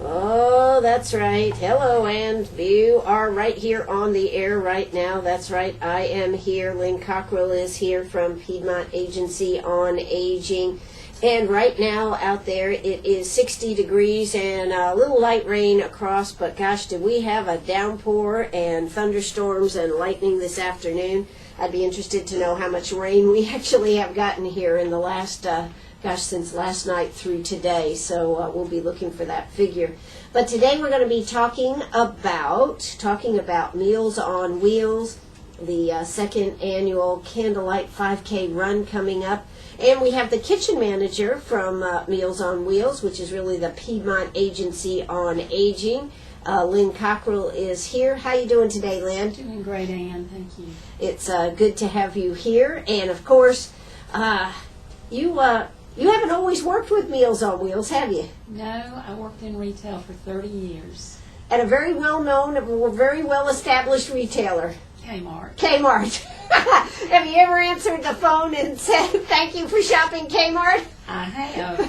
Oh, that's right. Hello, and you are right here on the air right now. That's right. I am here. Lynn Cockrell is here from Piedmont Agency on Aging. And right now out there it is 60 degrees and a little light rain across, but gosh, did we have a downpour and thunderstorms and lightning this afternoon. I'd be interested to know how much rain we actually have gotten here in the last since last night through today, so we'll be looking for that figure. But today we're going to be talking about Meals on Wheels, the second annual Candlelight 5K run coming up. And we have the kitchen manager from Meals on Wheels, which is really the Piedmont Agency on Aging. Lynn Cockrell is here. How you doing today, Lynn? Doing great, Ann. Thank you. It's good to have you here. And, of course, you haven't always worked with Meals on Wheels, have you? No, I worked in retail for 30 years. At a very well-known, very well-established retailer. Kmart. Kmart. Have you ever answered the phone and said, thank you for shopping Kmart? I have.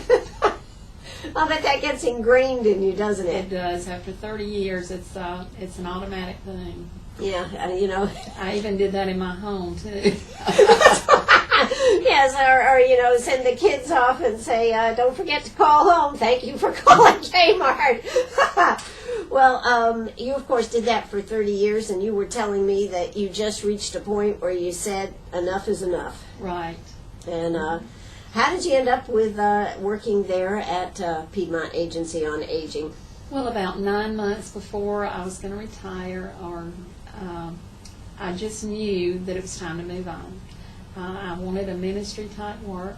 I'll bet that gets ingrained in you, doesn't it? It does. After 30 years, it's an automatic thing. Yeah, I even did that in my home, too. Yes, or send the kids off and say, don't forget to call home. Thank you for calling Kmart. Well, you, of course, did that for 30 years, and you were telling me that you just reached a point where you said, enough is enough. Right. And how did you end up with working there at Piedmont Agency on Aging? Well, about 9 months before I was going to retire, I just knew that it was time to move on. I wanted a ministry-type work,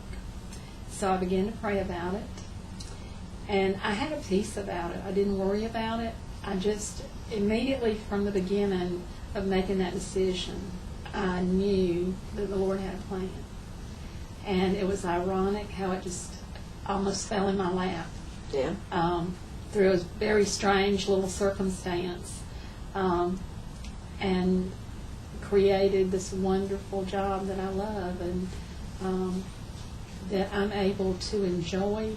so I began to pray about it. And I had a peace about it. I didn't worry about it. I just, immediately from the beginning of making that decision, I knew that the Lord had a plan. And it was ironic how it just almost fell in my lap. Yeah. Through a very strange little circumstance. And created this wonderful job that I love and that I'm able to enjoy.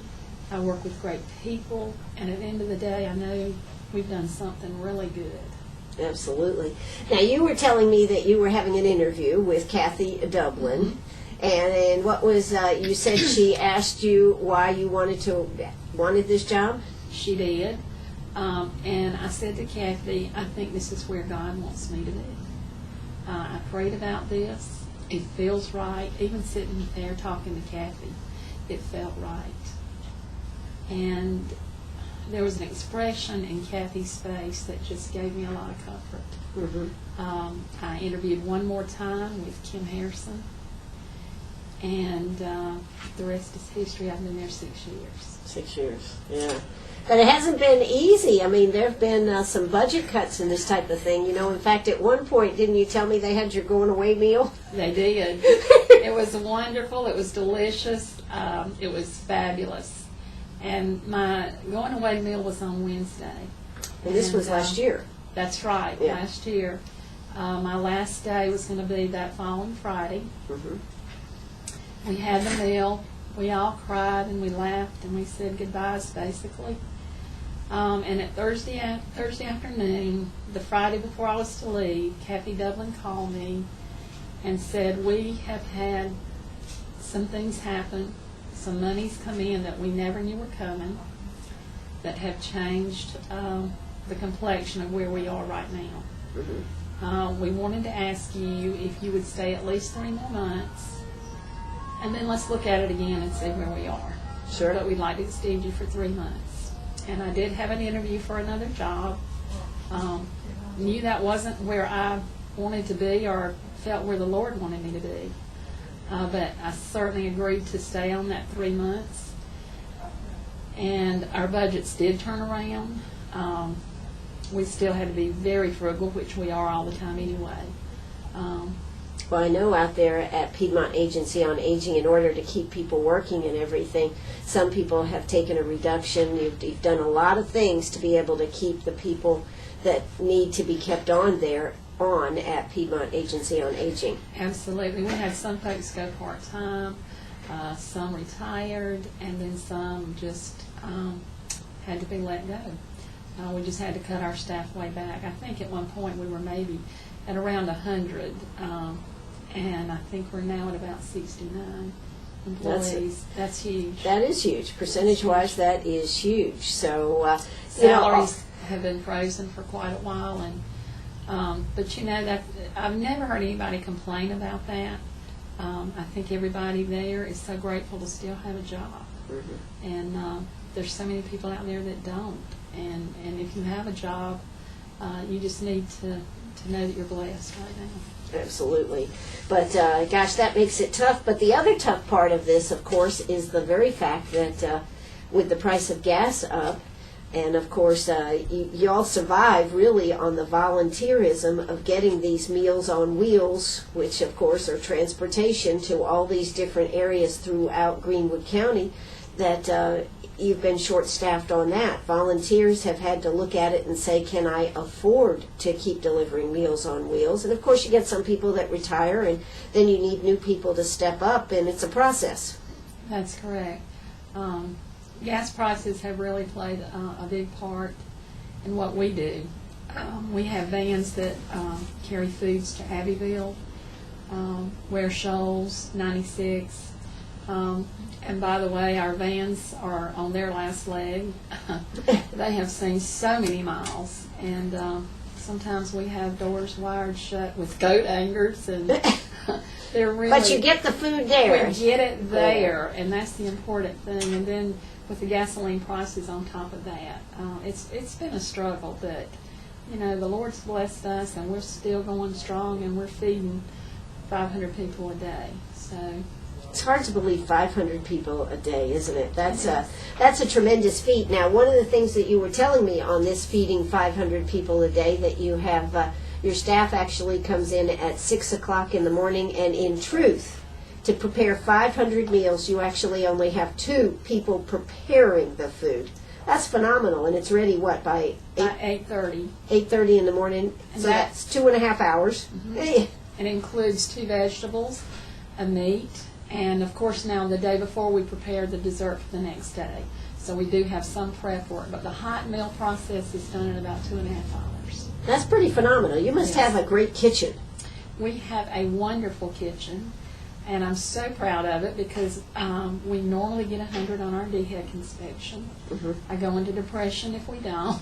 I work with great people, and at the end of the day, I know we've done something really good. Absolutely. Now, you were telling me that you were having an interview with Kathy Dublin, and what was, you said she asked you why you wanted this job? She did. And I said to Kathy, I think this is where God wants me to be. I prayed about this. It feels right. Even sitting there talking to Kathy, it felt right. And there was an expression in Kathy's face that just gave me a lot of comfort. Mm-hmm. I interviewed one more time with Kim Harrison, and the rest is history. I've been there 6 years. 6 years, yeah. But it hasn't been easy. I mean, there have been some budget cuts and this type of thing. In fact, at one point, didn't you tell me they had your going-away meal? They did. It was wonderful. It was delicious. It was fabulous. And my going-away meal was on Wednesday. And this was last year. That's right, yeah. Last year. My last day was going to be that following Friday. Mm-hmm. We had the meal. We all cried and we laughed and we said goodbyes, basically. And at Thursday afternoon, the Friday before I was to leave, Kathy Dublin called me and said, we have had some things happen, some money's come in that we never knew were coming, that have changed the complexion of where we are right now. Mm-hmm. We wanted to ask you if you would stay at least 3 more months, and then let's look at it again and see where we are. Sure. But we'd like to extend you for 3 months. And I did have an interview for another job. Knew that wasn't where I wanted to be or felt where the Lord wanted me to be. But I certainly agreed to stay on that 3 months. And our budgets did turn around. We still had to be very frugal, which we are all the time anyway. Well, I know out there at Piedmont Agency on Aging, in order to keep people working and everything, some people have taken a reduction. You've done a lot of things to be able to keep the people that need to be kept on at Piedmont Agency on Aging. Absolutely. We had some folks go part-time, some retired, and then some just had to be let go. We just had to cut our staff way back. I think at one point we were maybe at around 100, and I think we're now at about 69 employees. That's huge. That is huge. Percentage-wise, that is huge. So, salaries have been frozen for quite a while, and but that I've never heard anybody complain about that. I think everybody there is so grateful to still have a job, and there's so many people out there that don't. And if you have a job, you just need to know that you're blessed right now. Absolutely. But, gosh, that makes it tough. But the other tough part of this, of course, is the very fact that with the price of gas up, and, of course, you all survive really on the volunteerism of getting these Meals on Wheels, which, of course, are transportation to all these different areas throughout Greenwood County, that you've been short-staffed on that. Volunteers have had to look at it and say, can I afford to keep delivering Meals on Wheels? And, of course, you get some people that retire, and then you need new people to step up, and it's a process. That's correct. Gas prices have really played a big part in what we do. We have vans that carry foods to Abbeville, Ware Shoals, 96. And by the way, our vans are on their last leg. They have seen so many miles, and sometimes we have doors wired shut with goat anchors, and they're really. But you get the food there. We get it there, and that's the important thing. And then with the gasoline prices on top of that, it's been a struggle. But the Lord's blessed us, and we're still going strong, and we're feeding 500 people a day. So. It's hard to believe 500 people a day, isn't it? That's a tremendous feat. Now, one of the things that you were telling me on this feeding 500 people a day, that you have your staff actually comes in at 6 o'clock in the morning, and in truth, to prepare 500 meals, you actually only have 2 people preparing the food. That's phenomenal, and it's ready, what, by 8:30. 8:30 in the morning, and so that's 2.5 hours. And it includes 2 vegetables, a meat, and of course now the day before we prepare the dessert for the next day. So we do have some prep work, but the hot meal process is done in about 2.5 hours. That's pretty phenomenal. You must have a great kitchen. We have a wonderful kitchen, and I'm so proud of it because we normally get 100 on our DHEC inspection. I go into depression if we don't.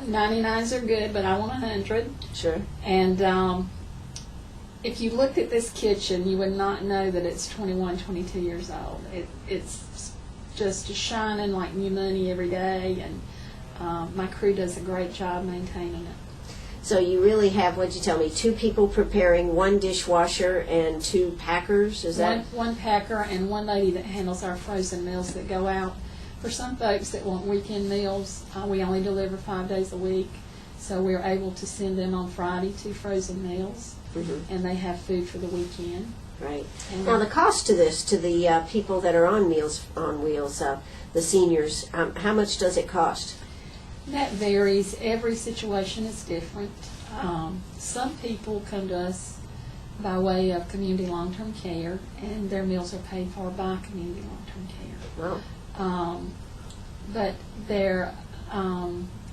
99s are good, but I want 100. Sure. And if you looked at this kitchen, you would not know that it's 21, 22 years old. It's just shining like new money every day, and my crew does a great job maintaining it. So you really have, what'd you tell me, 2 people preparing, 1 dishwasher, and 2 packers? Is that one packer and 1 lady that handles our frozen meals that go out. For some folks that want weekend meals, we only deliver 5 days a week, so we're able to send them on Friday 2 frozen meals, and they have food for the weekend. Right. Now the cost to this, to the people that are on Meals on Wheels, the seniors, how much does it cost? That varies. Every situation is different. Some people come to us by way of community long-term care, and their meals are paid for by community long-term care. Wow. But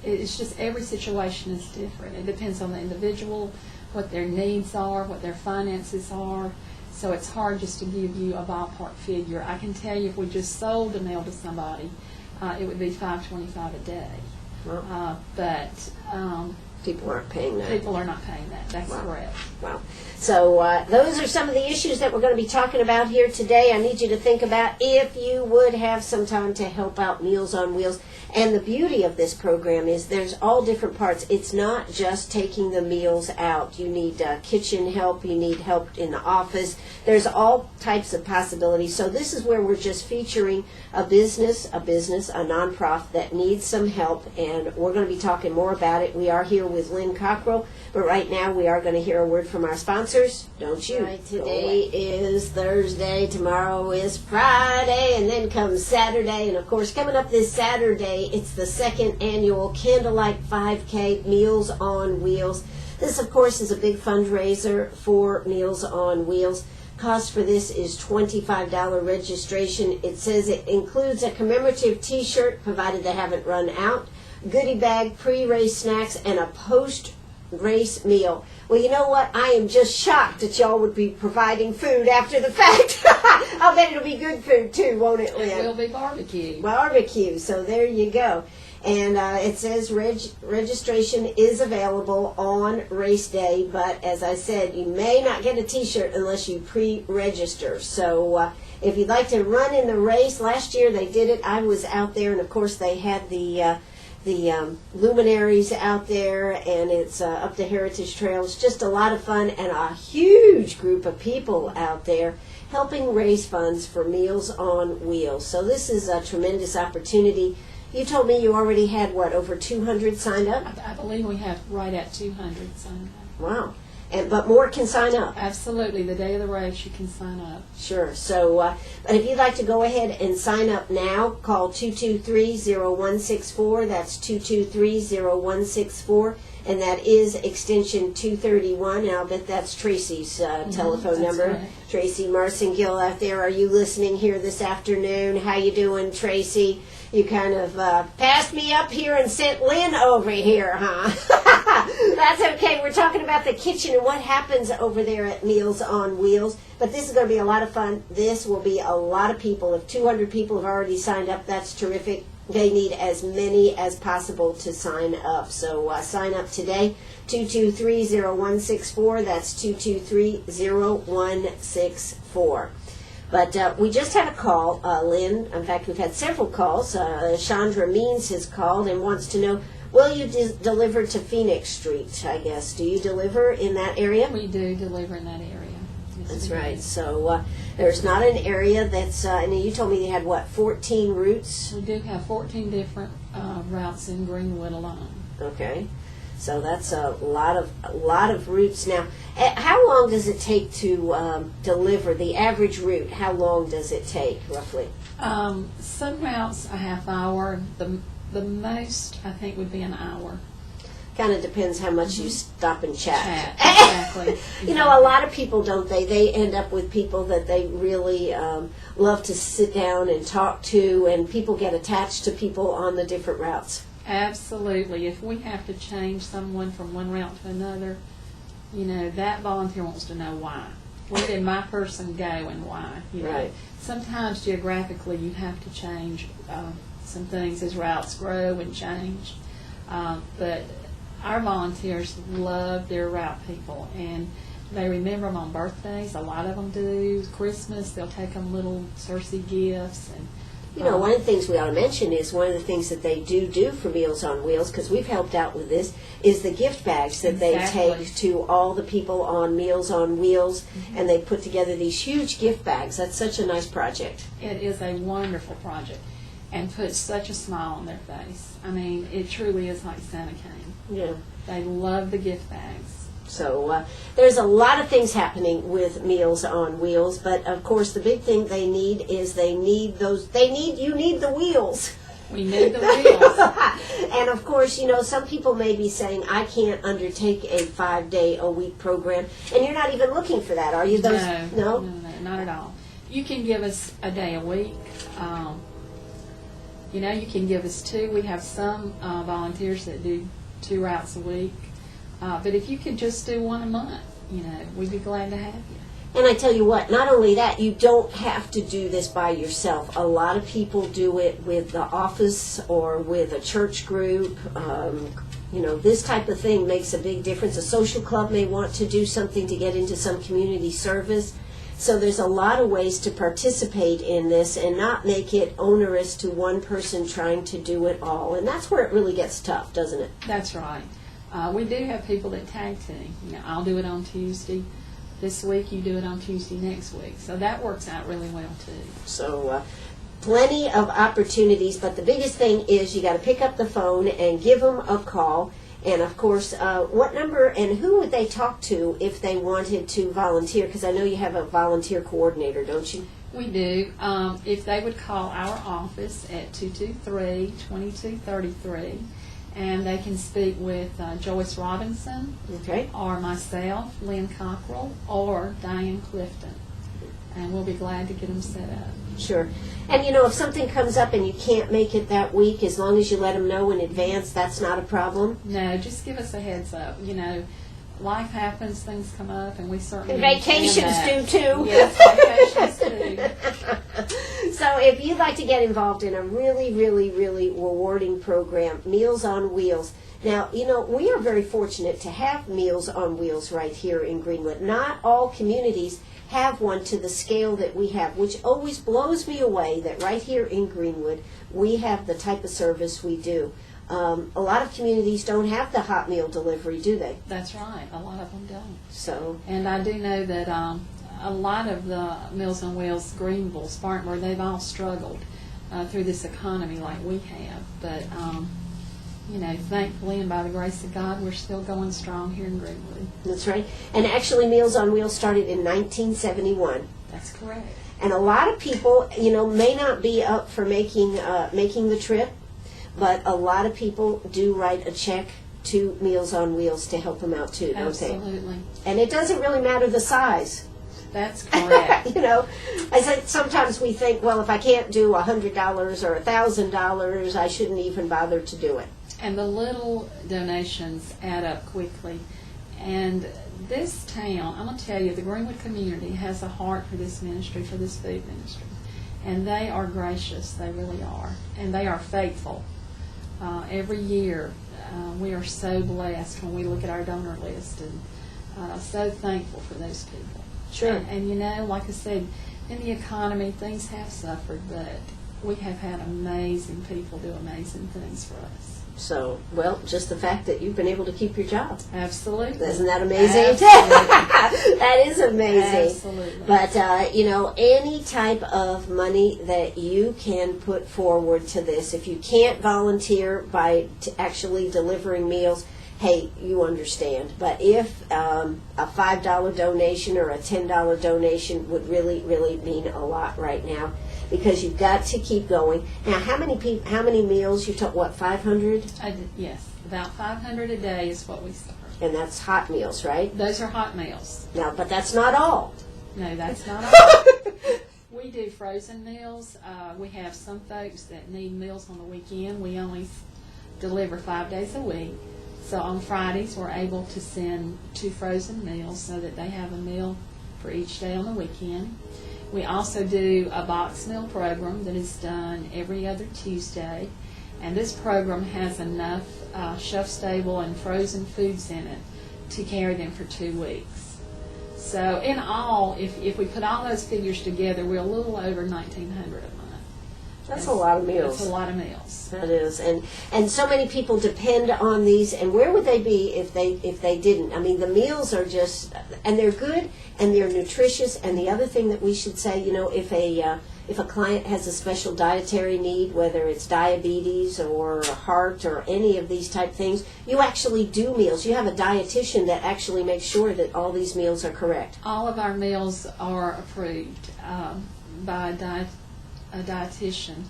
it's just every situation is different. It depends on the individual, what their needs are, what their finances are. So it's hard just to give you a ballpark figure. I can tell you if we just sold a meal to somebody, it would be $5.25 a day. Wow. But people aren't paying that. People are not paying that. That's correct. Wow. So those are some of the issues that we're going to be talking about here today. I need you to think about if you would have some time to help out Meals on Wheels. And the beauty of this program is there's all different parts. It's not just taking the meals out. You need kitchen help. You need help in the office. There's all types of possibilities. So this is where we're just featuring a business, a nonprofit that needs some help. And we're going to be talking more about it. We are here with Lynn Cockrell. But right now we are going to hear a word from our sponsors. Don't you? Right, today is Thursday. Tomorrow is Friday. And then comes Saturday. And of course, coming up this Saturday, it's the 2nd annual Candlelight 5K Meals on Wheels. This, of course, is a big fundraiser for Meals on Wheels. Cost for this is $25 registration. It says it includes a commemorative t-shirt, provided they haven't run out, goodie bag, pre-race snacks, and a post-race meal. Well, you know what? I am just shocked that y'all would be providing food after the fact. I'll bet it'll be good food too, won't it, Lynn? It will be barbecue. Barbecue, so there you go. And it says registration is available on race day, but as I said, you may not get a t-shirt unless you pre-register. So if you'd like to run in the race, last year they did it. I was out there, and of course they had the luminaries out there, and it's up the Heritage Trail. It's just a lot of fun, and a huge group of people out there helping raise funds for Meals on Wheels. So this is a tremendous opportunity. You told me you already had, what, over 200 signed up? I believe we have right at 200 signed up. Wow. But more can sign up. Absolutely. The day of the race, you can sign up. Sure. So, but if you'd like to go ahead and sign up now, call 223-0164. That's 223-0164. And that is extension 231. And I'll bet that's Tracy's telephone number. Right. Tracy Marcingill out there. Are you listening here this afternoon? How you doing, Tracy? You kind of passed me up here and sent Lynn over here, huh? That's okay. We're talking about the kitchen and what happens over there at Meals on Wheels. But this is going to be a lot of fun. This will be a lot of people. If 200 people have already signed up, that's terrific. They need as many as possible to sign up. So sign up today, 223-0164. That's 223-0164. But we just had a call, Lynn. In fact, we've had several calls. Chandra Means has called and wants to know, will you deliver to Phoenix Street, I guess? Do you deliver in that area? We do deliver in that area. Yes, That's we right. do. So there's not an area that's, and you told me you had, what, 14 routes? We do have 14 different routes in Greenwood alone. Okay. So that's a lot of routes. Now, how long does it take to deliver the average route? How long does it take, roughly? Some routes a half hour. The most, I think, would be an hour. Kind of depends how much you stop and chat. Exactly. You know, a lot of people, don't they? They end up with people that they really love to sit down and talk to, and people get attached to people on the different routes. Absolutely. If we have to change someone from one route to another, you know, that volunteer wants to know why. Where did my person go and why? You know? Right. Sometimes geographically you have to change some things as routes grow and change. But our volunteers love their route people, and they remember them on birthdays. A lot of them do. Christmas, they'll take them little Cersei gifts. And You know, one of the things we ought to mention is one of the things that they do for Meals on Wheels, because we've helped out with this, is the gift bags that Exactly. they take to all the people on Meals on Wheels, and they put together these huge gift bags. That's such a nice project. It is a wonderful project and puts such a smile on their face. I mean, it truly is like Santa came. Yeah. They love the gift bags. So there's a lot of things happening with Meals on Wheels, but of course the big thing they need is you need the wheels. We need the wheels. And of course, you know, some people may be saying, I can't undertake a 5-day-a-week program, and you're not even looking for that, are you? No, not at all. You can give us a day a week. You know, you can give us 2. We have some volunteers that do 2 routes a week. But if you could just do 1 a month, you know, we'd be glad to have you. And I tell you what, not only that, you don't have to do this by yourself. A lot of people do it with the office or with a church group. You know, this type of thing makes a big difference. A social club may want to do something to get into some community service. So there's a lot of ways to participate in this and not make it onerous to one person trying to do it all. And that's where it really gets tough, doesn't it? That's right. We do have people that tag team. You know, I'll do it on Tuesday this week, you do it on Tuesday next week. So that works out really well too. So plenty of opportunities, but the biggest thing is you got to pick up the phone and give them a call. And of course, what number and who would they talk to if they wanted to volunteer? Because I know you have a volunteer coordinator, don't you? We do. If they would call our office at 223-2233, and they can speak with Joyce Robinson, Okay. or myself, Lynn Cockrell, or Diane Clifton. and we'll be glad to get them set up. Sure. And if something comes up and you can't make it that week, as long as you let them know in advance, that's not a problem? No, just give us a heads up. Life happens, things come up, and we certainly And vacations do too. Yes, vacations do. So if you'd like to get involved in a really, really, really rewarding program, Meals on Wheels. Now, we are very fortunate to have Meals on Wheels right here in Greenwood. Not all communities have one to the scale that we have, which always blows me away that right here in Greenwood we have the type of service we do. A lot of communities don't have the hot meal delivery, do they? That's right. A lot of them don't. So, and I do know that a lot of the Meals on Wheels, Greenville, Spartanburg, they've all struggled through this economy like we have. But, thankfully and by the grace of God, we're still going strong here in Greenwood. That's right. And actually, Meals on Wheels started in 1971. That's correct. And a lot of people, may not be up for making the trip, but a lot of people do write a check to Meals on Wheels to help them out too, don't they? Absolutely. And it doesn't really matter the size. That's correct. I said sometimes we think, well, if I can't do $100 or $1,000, I shouldn't even bother to do it. And the little donations add up quickly. And this town, I'm going to tell you, the Greenwood community has a heart for this ministry, for this food ministry. And they are gracious, they really are. And they are faithful. Every year, we are so blessed when we look at our donor list, and so thankful for those people. Sure. And like I said, in the economy, things have suffered, but we have had amazing people do amazing things for us. So, well, just the fact that you've been able to keep your job. Isn't Absolutely. that amazing? Absolutely. That is amazing. Absolutely. But, any type of money that you can put forward to this, if you can't volunteer by actually delivering meals, hey, you understand. But if a $5 donation or a $10 donation would really, really mean a lot right now, because you've got to keep going. Now, how many meals? You took, 500? Yes, about 500 a day is what we serve. And that's hot meals, right? Those are hot meals. Now, but that's not all. No, that's not all. We do frozen meals. We have some folks that need meals on the weekend. We only deliver 5 days a week. So on Fridays, we're able to send 2 frozen meals so that they have a meal for each day on the weekend. We also do a box meal program that is done every other Tuesday. And this program has enough shelf-stable and frozen foods in it to carry them for 2 weeks. So in all, if we put all those figures together, we're a little over $1,900 a month. That's a lot of meals. That's a lot of meals. That is, and so many people depend on these. And where would they be if they didn't? I mean, the meals are just, and they're good and they're nutritious. And the other thing that we should say, if a client has a special dietary need, whether it's diabetes or heart or any of these type things, you actually do meals. You have a dietitian that actually makes sure that all these meals are correct. All of our meals are approved by a dietitian.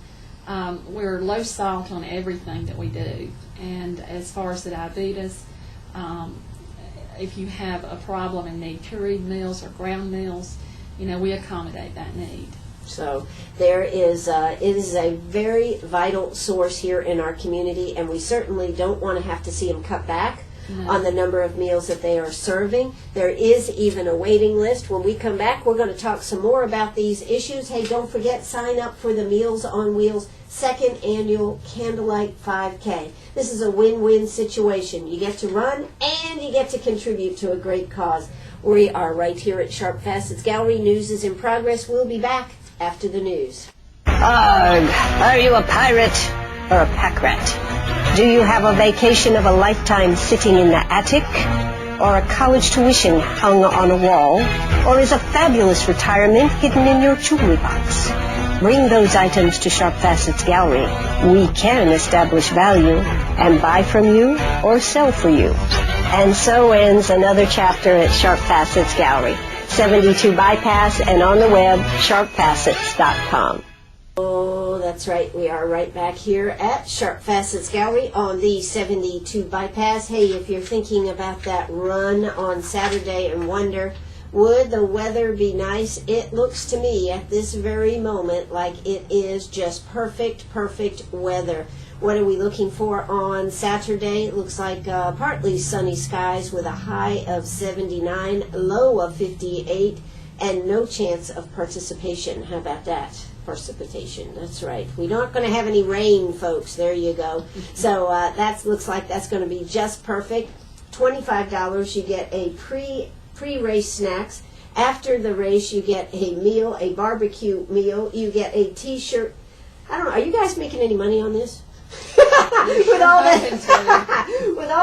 We're low salt on everything that we do. And as far as the diabetes, if you have a problem and need pureed meals or ground meals, we accommodate that need. So there is, it is a very vital source here in our community, and we certainly don't want to have to see them cut back on the number of meals that they are serving. There is even a waiting list. When we come back, we're going to talk some more about these issues. Hey, don't forget, sign up for the Meals on Wheels 2nd Annual Candlelight 5K. This is a win-win situation. You get to run and you get to contribute to a great cause. We are right here at Sharp Facets Gallery. News is in progress. We'll be back after the news. Arg, are you a pirate or a pack rat? Do you have a vacation of a lifetime sitting in the attic? Or a college tuition hung on a wall? Or is a fabulous retirement hidden in your jewelry box? Bring those items to Sharp Facets Gallery. We can establish value and buy from you or sell for you. And so ends another chapter at Sharp Facets Gallery. 72 Bypass and on the web, sharpfacets.com. Oh, that's right. We are right back here at Sharp Facets Gallery on the 72 Bypass. Hey, if you're thinking about that run on Saturday and wonder Would the weather be nice? It looks to me at this very moment like it is just perfect weather. What are we looking for on Saturday? It looks like partly sunny skies with a high of 79, low of 58, and no chance of precipitation. How about that? Precipitation, that's right. We're not going to have any rain, folks. There you go. So that looks like that's going to be just perfect. $25, you get a pre-race snacks. After the race, you get a meal, a barbecue meal. You get a T-shirt. I don't know. Are you guys making any money on this? with all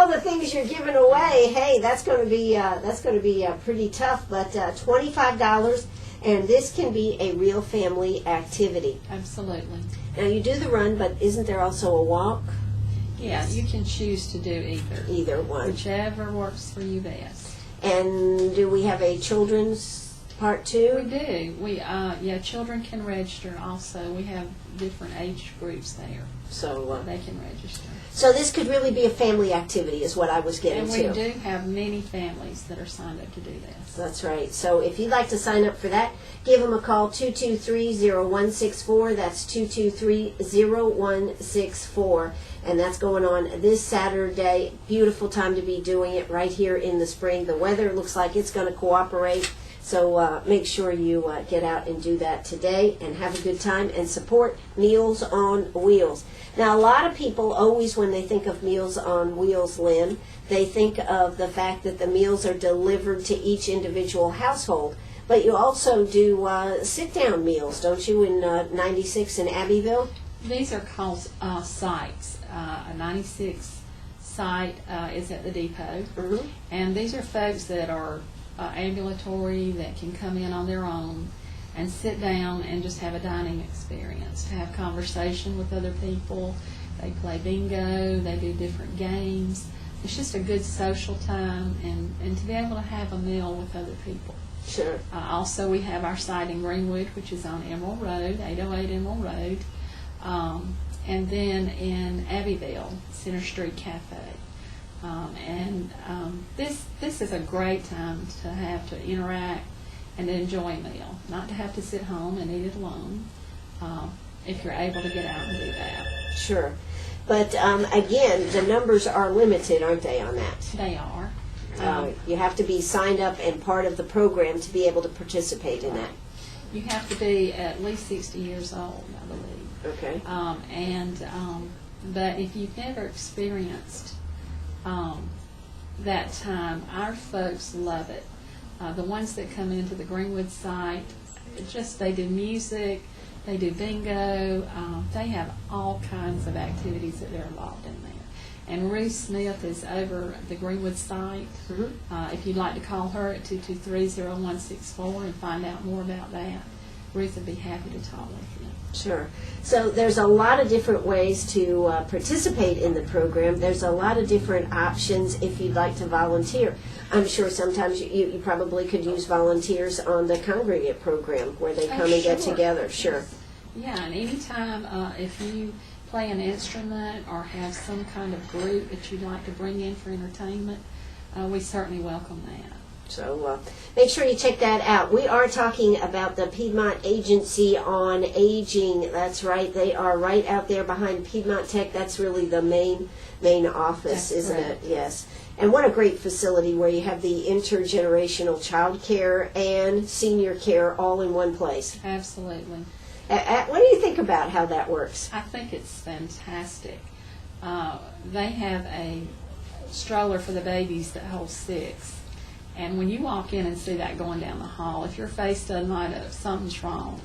the things you're giving away, hey, that's going to be pretty tough. But $25, and this can be a real family activity. Absolutely. Now you do the run, but isn't there also a walk? Yeah, you can choose to do either. Either one. Whichever works for you best. And do we have a children's part too? We do. Children can register also. We have different age groups there. So they can register. So this could really be a family activity is what I was getting to. And we do have many families that are signed up to do this. That's right. So if you'd like to sign up for that, give them a call, 223-0164. That's 223-0164. And that's going on this Saturday. Beautiful time to be doing it right here in the spring. The weather looks like it's going to cooperate. So make sure you get out and do that today and have a good time and support Meals on Wheels. Now, a lot of people always, when they think of Meals on Wheels, Lynn, they think of the fact that the meals are delivered to each individual household. But you also do sit-down meals, don't you, in 96 in Abbeville? These are called sites. A 96 site is at the depot. Mm-hmm. And these are folks that are ambulatory, that can come in on their own and sit down and just have a dining experience, to have conversation with other people. They play bingo, they do different games. It's just a good social time and to be able to have a meal with other people. Sure. Also, we have our site in Greenwood, which is on Emerald Road, 808 Emerald Road. And then in Abbeville, Center Street Cafe. This is a great time to have to interact and enjoy a meal, not to have to sit home and eat it alone, if you're able to get out and do that. Sure. But again, the numbers are limited, aren't they, on that? They are. You have to be signed up and part of the program to be able to participate in that. You have to be at least 60 years old, I believe. Okay. But if you've never experienced that time, our folks love it. The ones that come into the Greenwood site, they do music, they do bingo, they have all kinds of activities that they're involved in there. And Ruth Smith is over at the Greenwood site. Mm-hmm. If you'd like to call her at 223-0164 and find out more about that, Ruth would be happy to talk with you. Sure. So there's a lot of different ways to participate in the program. There's a lot of different options if you'd like to volunteer. I'm sure sometimes you probably could use volunteers on the congregate program where they come and get together. Sure. Yeah, and anytime if you play an instrument or have some kind of group that you'd like to bring in for entertainment, we certainly welcome that. So make sure you check that out. We are talking about the Piedmont Agency on Aging. That's right. They are right out there behind Piedmont Tech. That's really the main office, isn't it? Yes. And what a great facility where you have the intergenerational child care and senior care all in one place. Absolutely. What do you think about how that works? I think it's fantastic. They have a stroller for the babies that holds 6. And when you walk in and see that going down the hall, if your face doesn't light up, something's wrong.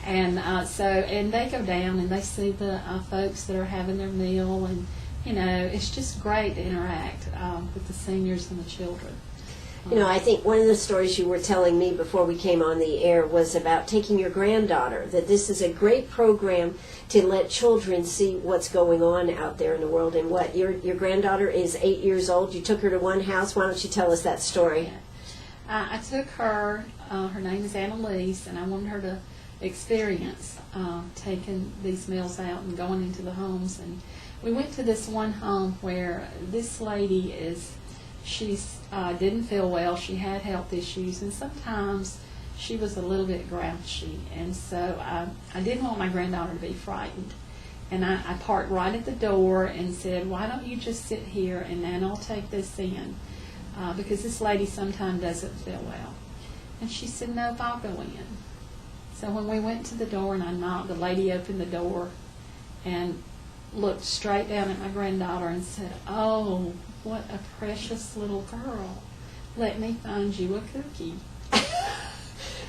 And they go down and they see the folks that are having their meal, and it's just great to interact with the seniors and the children. I think one of the stories you were telling me before we came on the air was about taking your granddaughter, that this is a great program to let children see what's going on out there in the world. And what, your granddaughter is 8 years old. You took her to one house. Why don't you tell us that story? I took her, her name is Annalise, and I wanted her to experience taking these meals out and going into the homes. And we went to this one home where this lady is She didn't feel well. She had health issues, and sometimes she was a little bit grouchy. And so I didn't want my granddaughter to be frightened. And I parked right at the door and said, why don't you just sit here and then I'll take this in, because this lady sometimes doesn't feel well. And she said, no, I'll go in. So when we went to the door and I knocked, the lady opened the door and looked straight down at my granddaughter and said, oh, what a precious little girl. Let me find you a cookie.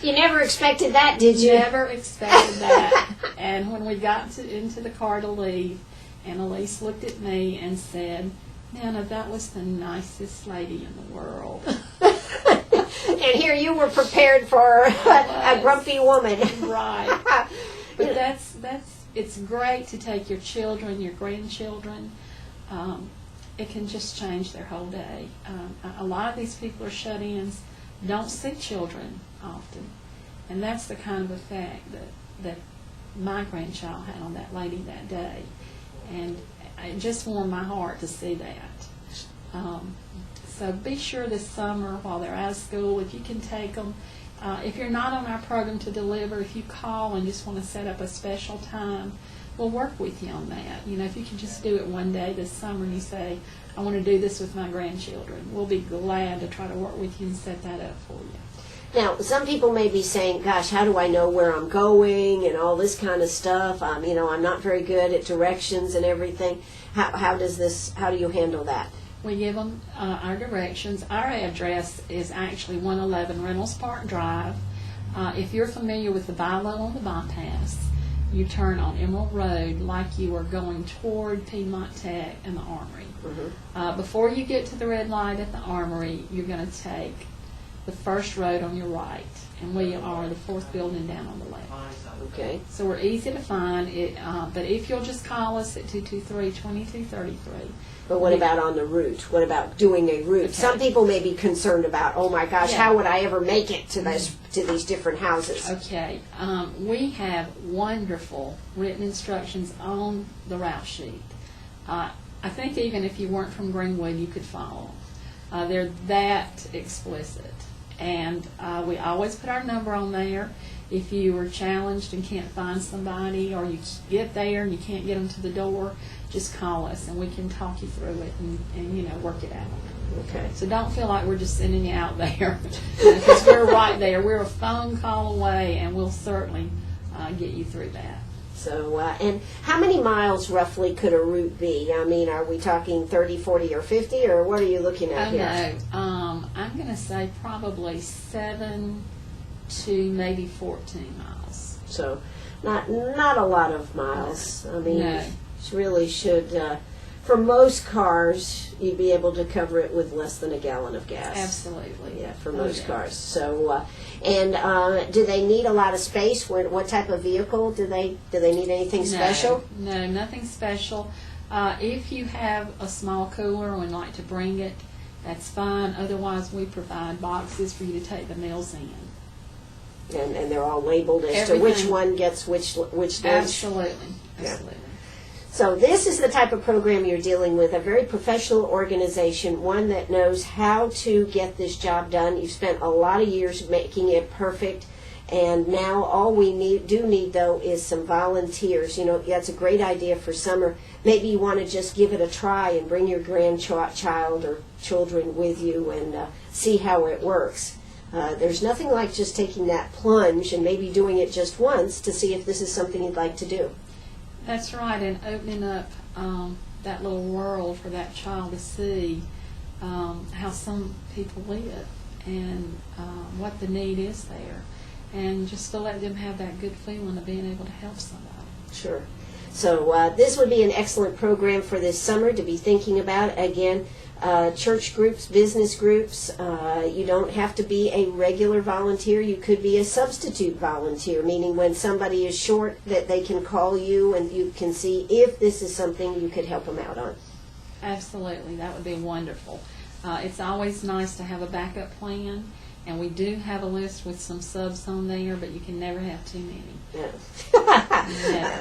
You never expected that, did you? Never expected that. And when we got into the car to leave, Annalise looked at me and said, Nana, that was the nicest lady in the world. And here you were prepared for a grumpy woman. Right. But it's great to take your children, your grandchildren. It can just change their whole day. A lot of these people are shut-ins, don't see children often. And that's the kind of effect that my grandchild had on that lady that day. And it just warmed my heart to see that. So be sure this summer while they're out of school, if you can take them. If you're not on our program to deliver, if you call and just want to set up a special time, we'll work with you on that. You know, if you can just do it one day this summer and you say, I want to do this with my grandchildren, we'll be glad to try to work with you and set that up for you. Now, some people may be saying, gosh, how do I know where I'm going and all this kind of stuff? I'm not very good at directions and everything. How do you handle that? We give them our directions. Our address is actually 111 Reynolds Park Drive. If you're familiar with the bylaw on the bypass, you turn on Emerald Road like you are going toward Piedmont Tech and the Armory. Mm-hmm. Before you get to the red light at the Armory, you're going to take the first road on your right, and we are the fourth building down on the left. Okay. So we're easy to find. But if you'll just call us at 223-2233. But what about on the route? What about doing a route? Okay. Some people may be concerned about, oh my gosh, how would I ever make it to these different houses? Okay. We have wonderful written instructions on the route sheet. I think even if you weren't from Greenwood, you could follow them. They're that explicit. And we always put our number on there. If you are challenged and can't find somebody, or you get there and you can't get them to the door, just call us and we can talk you through it and work it out. Okay. So don't feel like we're just sending you out there, because we're right there. We're a phone call away, and we'll certainly get you through that. So, and how many miles roughly could a route be? I mean, are we talking 30, 40, or 50, or what are you looking at here? No. I'm going to say probably 7 to maybe 14 miles. So, not a lot of miles. I mean, No. it really should. For most cars, you'd be able to cover it with less than a gallon of gas. Absolutely. Yeah, for most cars. So, do they need a lot of space? What type of vehicle do they need? Anything special? No, nothing special. If you have a small cooler and would like to bring it, that's fine. Otherwise, we provide boxes for you to take the meals in. And they're all labeled as to which one gets which dish? Absolutely. Yeah. So this is the type of program you're dealing with, a very professional organization, one that knows how to get this job done. You've spent a lot of years making it perfect, and now all we need though is some volunteers. That's a great idea for summer. Maybe you want to just give it a try and bring your grandchild or children with you and see how it works. There's nothing like just taking that plunge and maybe doing it just once to see if this is something you'd like to do. That's right, and opening up that little world for that child to see how some people live and what the need is there, and just to let them have that good feeling of being able to help somebody. Sure. So this would be an excellent program for this summer to be thinking about. Again, church groups, business groups. You don't have to be a regular volunteer. You could be a substitute volunteer, meaning when somebody is short that they can call you and you can see if this is something you could help them out on. Absolutely. That would be wonderful. It's always nice to have a backup plan. And we do have a list with some subs on there, but you can never have too many. Yeah.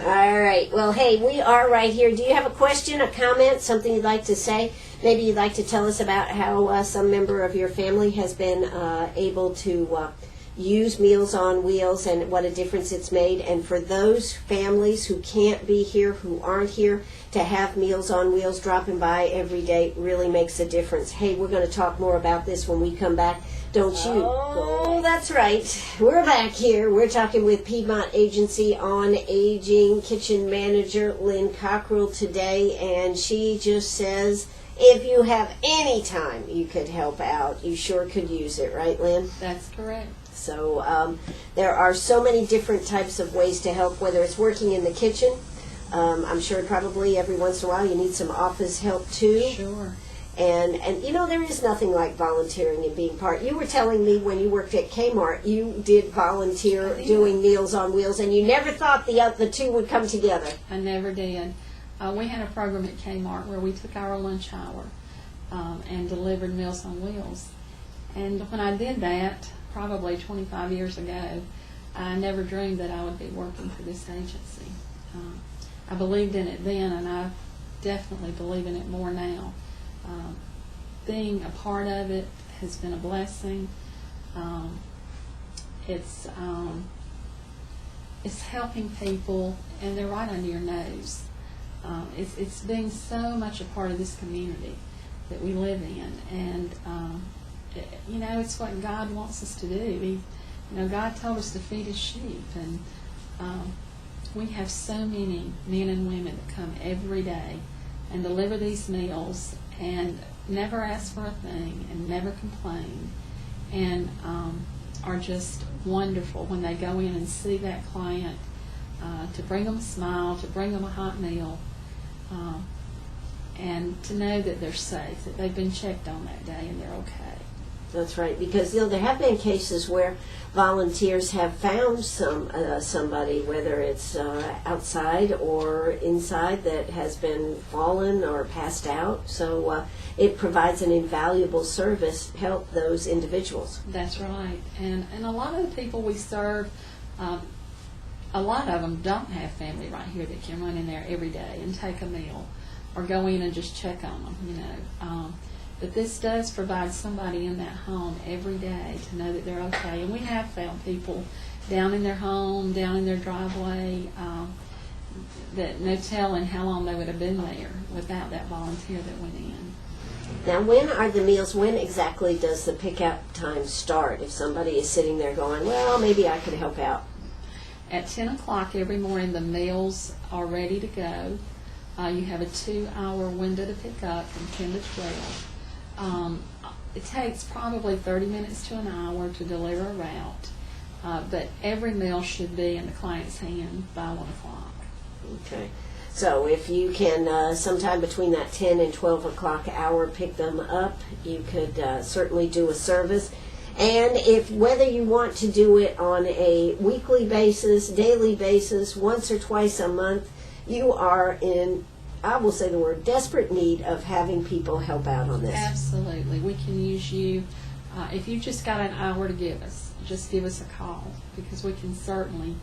All right. Well, hey, we are right here. Do you have a question, a comment, something you'd like to say? Maybe you'd like to tell us about how some member of your family has been able to use Meals on Wheels and what a difference it's made. And for those families who can't be here, who aren't here, to have Meals on Wheels dropping by every day really makes a difference. Hey, we're going to talk more about this when we come back. Don't you? Oh, that's right. We're back here. We're talking with Piedmont Agency on Aging kitchen manager Lynn Cockrell today, and she just says, if you have any time you could help out, you sure could use it, right, Lynn? That's correct. So there are so many different types of ways to help, whether it's working in the kitchen. I'm sure probably every once in a while you need some office help too. Sure. And you know, there is nothing like volunteering and being part. You were telling me when you worked at Kmart, you did volunteer doing Meals on Wheels, and you never thought the two would come together. I never did. We had a program at Kmart where we took our lunch hour and delivered Meals on Wheels. And when I did that, probably 25 years ago, I never dreamed that I would be working for this agency. I believed in it then, and I definitely believe in it more now. Being a part of it has been a blessing. It's helping people, and they're right under your nose. It's being so much a part of this community that we live in, and you know, it's what God wants us to do. God told us to feed His sheep, and we have so many men and women that come every day and deliver these meals and never ask for a thing and never complain, and are just wonderful when they go in and see that client, to bring them a smile, to bring them a hot meal, and to know that they're safe, that they've been checked on that day and they're okay. That's right, because there have been cases where volunteers have found somebody, whether it's outside or inside, that has been fallen or passed out. So it provides an invaluable service to help those individuals. That's right, and a lot of the people we serve, a lot of them don't have family right here that can run in there every day and take a meal or go in and just check on them, But this does provide somebody in that home every day to know that they're okay. And we have found people down in their home, down in their driveway, that no telling how long they would have been there without that volunteer that went in. Now, when are the meals, when exactly does the pick-up time start? If somebody is sitting there going, well, maybe I could help out. At 10 o'clock every morning, the meals are ready to go. You have a 2-hour window to pick up from 10 to 12. It takes probably 30 minutes to an hour to deliver a route, but every meal should be in the client's hand by 1 o'clock. Okay. So if you can, sometime between that 10 and 12 o'clock hour, pick them up, you could certainly do a service. And if whether you want to do it on a weekly basis, daily basis, once or twice a month, you are in, I will say the word, desperate need of having people help out on this. Absolutely. We can use you. If you just got an hour to give us, just give us a call, because we can certainly,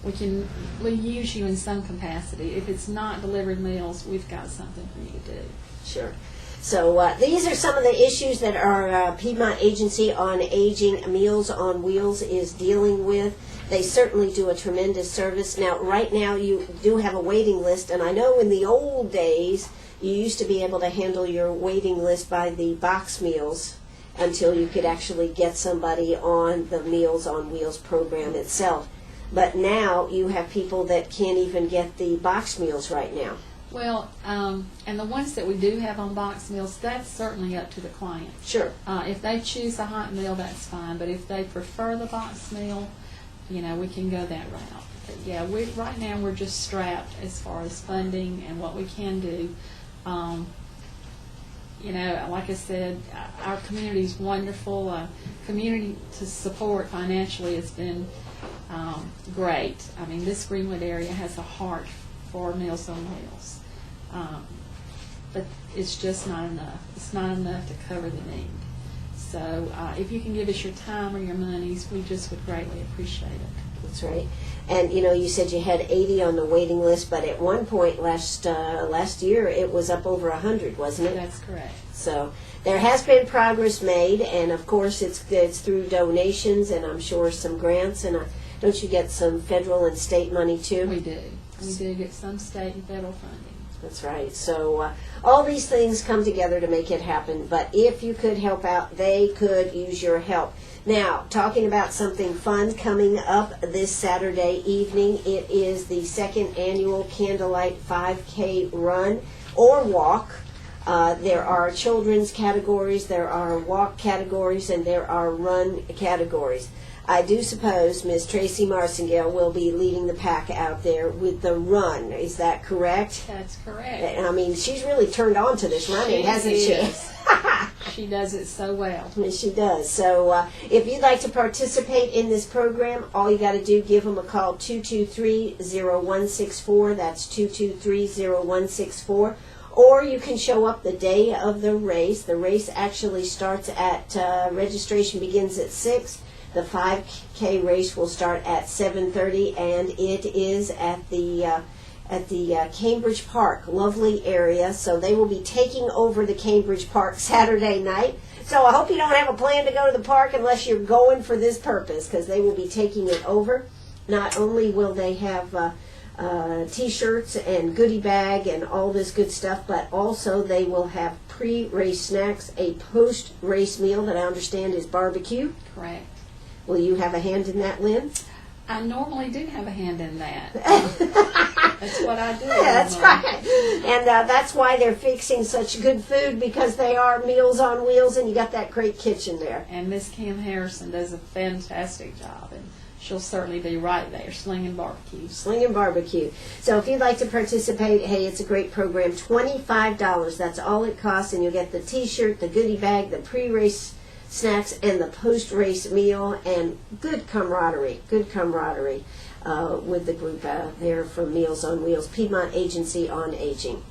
we'll use you in some capacity. If it's not delivered meals, we've got something for you to do. Sure. So these are some of the issues that our Piedmont Agency on Aging Meals on Wheels is dealing with. They certainly do a tremendous service. Now, right now, you do have a waiting list, and I know in the old days, you used to be able to handle your waiting list by the box meals until you could actually get somebody on the Meals on Wheels program itself. But now, you have people that can't even get the box meals right now. Well, and the ones that we do have on box meals, that's certainly up to the client. Sure. If they choose a hot meal, that's fine. But if they prefer the box meal, we can go that route. But yeah, right now we're just strapped as far as funding and what we can do. Like I said, our community is wonderful. Community to support financially has been great. I mean, this Greenwood area has a heart for Meals on Wheels. But it's just not enough. It's not enough to cover the need. So if you can give us your time or your monies, we just would greatly appreciate it. That's right. And you said you had 80 on the waiting list, but at one point last year it was up over 100, wasn't it? That's correct. So there has been progress made, and of course it's through donations, and I'm sure some grants. And don't you get some federal and state money too? We do. We do get some state and federal funding. That's right. So all these things come together to make it happen. But if you could help out, they could use your help. Now, talking about something fun coming up this Saturday evening, it is the second annual Candlelight 5K run or walk. There are children's categories, there are walk categories, and there are run categories. I do suppose Miss Tracy Marsingale will be leading the pack out there with the run. Is that correct? That's correct. I mean, she's really turned on to this running, hasn't she? She does it so well. Yes, she does. So if you'd like to participate in this program, all you got to do, give them a call, 223-0164. That's 223-0164. Or you can show up the day of the race. The race actually starts at, registration begins at 6. The 5K race will start at 7:30, and it is at the Cambridge Park, lovely area. So they will be taking over the Cambridge Park Saturday night. So I hope you don't have a plan to go to the park unless you're going for this purpose, because they will be taking it over. Not only will they have T-shirts and goodie bag and all this good stuff, but also they will have pre-race snacks, a post-race meal that I understand is barbecue. Correct. Will you have a hand in that, Lynn? I normally do have a hand in that. That's what I do. Yeah, that's right. And that's why they're fixing such good food, because they are Meals on Wheels, and you got that great kitchen there. And Miss Kim Harrison does a fantastic job, and she'll certainly be right there, slinging barbecue. Slinging barbecue. So if you'd like to participate, hey, it's a great program. $25, that's all it costs, and you'll get the T-shirt, the goodie bag, the pre-race snacks, and the post-race meal, and good camaraderie with the group there from Meals on Wheels, Piedmont Agency on Aging.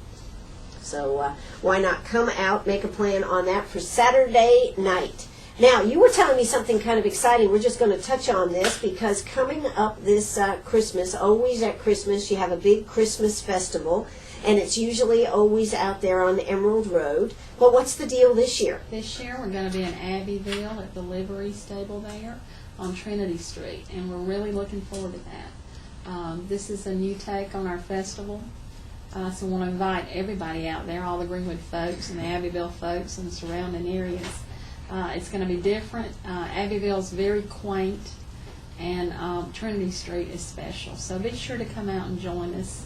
So why not come out, make a plan on that for Saturday night. Now, you were telling me something kind of exciting. We're just going to touch on this, because coming up this Christmas, always at Christmas, you have a big Christmas festival, and it's usually always out there on Emerald Road. But what's the deal this year? This year we're going to be in Abbeville at the livery stable there on Trinity Street, and we're really looking forward to that. This is a new take on our festival, so I want to invite everybody out there, all the Greenwood folks and the Abbeville folks and the surrounding areas. It's going to be different. Abbeville's very quaint, and Trinity Street is special. So be sure to come out and join us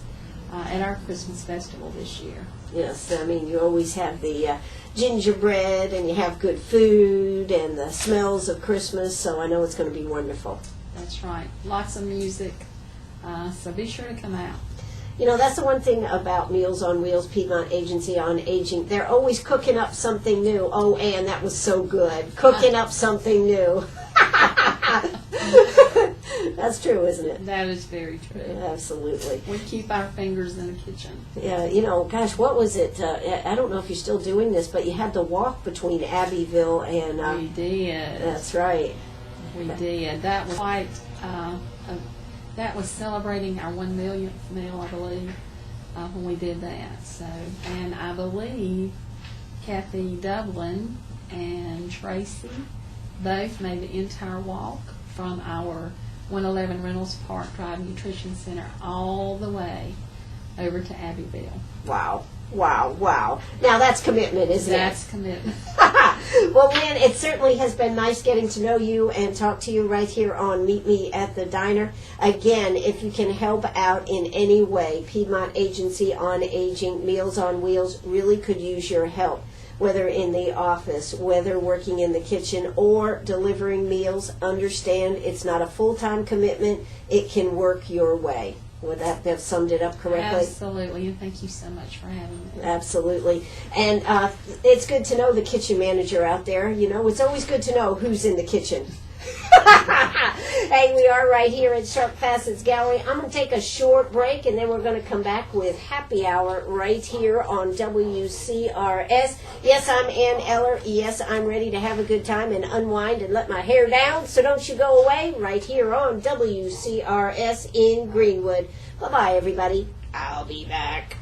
at our Christmas festival this year. Yes, I mean, you always have the gingerbread, and you have good food, and the smells of Christmas, so I know it's going to be wonderful. That's right. Lots of music, so be sure to come out. You know, that's the one thing about Meals on Wheels, Piedmont Agency on Aging. They're always cooking up something new. Oh, Ann, that was so good. Cooking up something new. That's true, isn't it? That is very true. Absolutely. We keep our fingers in the kitchen. Yeah, gosh, what was it? I don't know if you're still doing this, but you had to walk between Abbeville and... We did. That's right. We did. That was quite... that was celebrating our 1 millionth meal, I believe, when we did that. So, and I believe Kathy Dublin and Tracy both made the entire walk from our 111 Reynolds Park Drive Nutrition Center all the way over to Abbeville. Wow. Now that's commitment, isn't it? That's commitment. Well, Lynn, it certainly has been nice getting to know you and talk to you right here on Meet Me at the Diner. Again, if you can help out in any way, Piedmont Agency on Aging, Meals on Wheels really could use your help, whether in the office, whether working in the kitchen, or delivering meals. Understand it's not a full-time commitment. It can work your way. Would that have summed it up correctly? Absolutely, and thank you so much for having me. Absolutely. And it's good to know the kitchen manager out there. It's always good to know who's in the kitchen. Okay, we are right here at Sharp Facets Gallery. I'm going to take a short break, and then we're going to come back with Happy Hour right here on WCRS. Yes, I'm Ann Eller. Yes, I'm ready to have a good time and unwind and let my hair down. So don't you go away, right here on WCRS in Greenwood. Bye-bye, everybody. I'll be back.